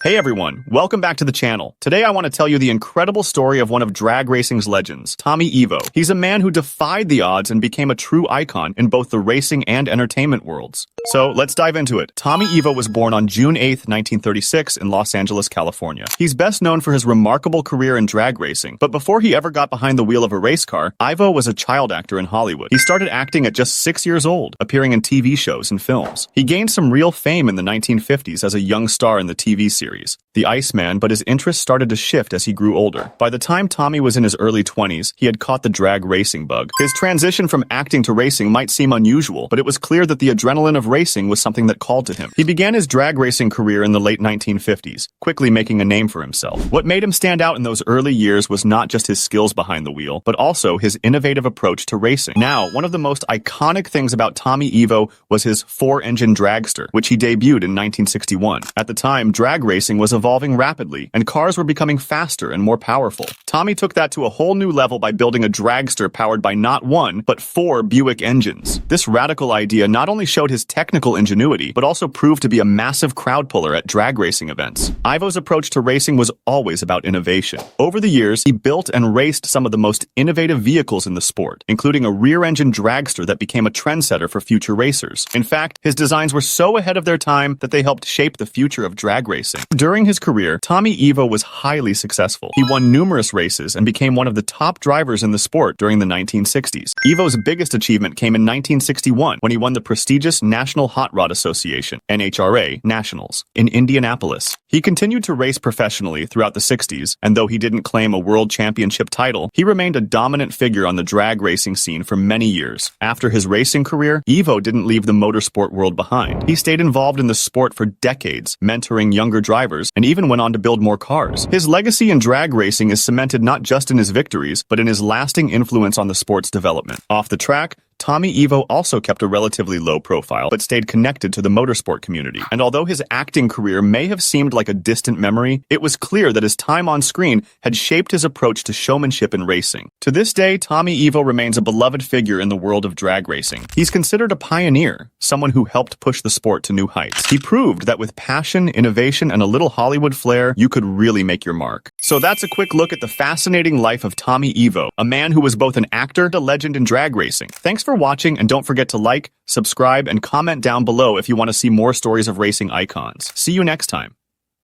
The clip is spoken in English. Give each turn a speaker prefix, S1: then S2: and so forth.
S1: Hey everyone, welcome back to the channel. Today I want to tell you the incredible story of one of drag racing's legends, Tommy Evo. He's a man who defied the odds and became a true icon in both the racing and entertainment worlds. So let's dive into it. Tommy Evo was born on June 8th, 1936 in Los Angeles, California. He's best known for his remarkable career in drag racing, but before he ever got behind the wheel of a race car, Evo was a child actor in Hollywood. He started acting at just 6 years old, appearing in TV shows and films. He gained some real fame in the 1950s as a young star in the TV series The Iceman, but his interests started to shift as he grew older. By the time Tommy was in his early 20s, he had caught the drag racing bug. His transition from acting to racing might seem unusual, but it was clear that the adrenaline of racing was something that called to him. He began his drag racing career in the late 1950s, quickly making a name for himself. What made him stand out in those early years was not just his skills behind the wheel, but also his innovative approach to racing. Now, one of the most iconic things about Tommy Evo was his 4-engine dragster, which he debuted in 1961. At the time, drag racing was evolving rapidly, and cars were becoming faster and more powerful. Tommy took that to a whole new level by building a dragster powered by not 1, but 4 Buick engines. This radical idea not only showed his technical ingenuity, but also proved to be a massive crowd puller at drag racing events. Evo's approach to racing was always about innovation. Over the years, he built and raced some of the most innovative vehicles in the sport, including a rear-engine dragster that became a trendsetter for future racers. In fact, his designs were so ahead of their time that they helped shape the future of drag racing. During his career, Tommy Evo was highly successful. He won numerous races and became one of the top drivers in the sport during the 1960s. Evo's biggest achievement came in 1961 when he won the prestigious National Hot Rod Association, NHRA, Nationals, in Indianapolis. He continued to race professionally throughout the 60s, and though he didn't claim a world championship title, he remained a dominant figure on the drag racing scene for many years. After his racing career, Evo didn't leave the motorsport world behind. He stayed involved in the sport for decades, mentoring younger drivers, and even went on to build more cars. His legacy in drag racing is cemented not just in his victories, but in his lasting influence on the sport's development. Off the track, Tommy Evo also kept a relatively low profile, but stayed connected to the motorsport community. And although his acting career may have seemed like a distant memory, it was clear that his time on screen had shaped his approach to showmanship in racing. To this day, Tommy Evo remains a beloved figure in the world of drag racing. He's considered a pioneer, someone who helped push the sport to new heights. He proved that with passion, innovation, and a little Hollywood flair, you could really make your mark. So that's a quick look at the fascinating life of Tommy Evo, a man who was both an actor and a legend in drag racing. Thanks for watching, and don't forget to like, subscribe, and comment down below if you want to see more stories of racing icons. See you next time.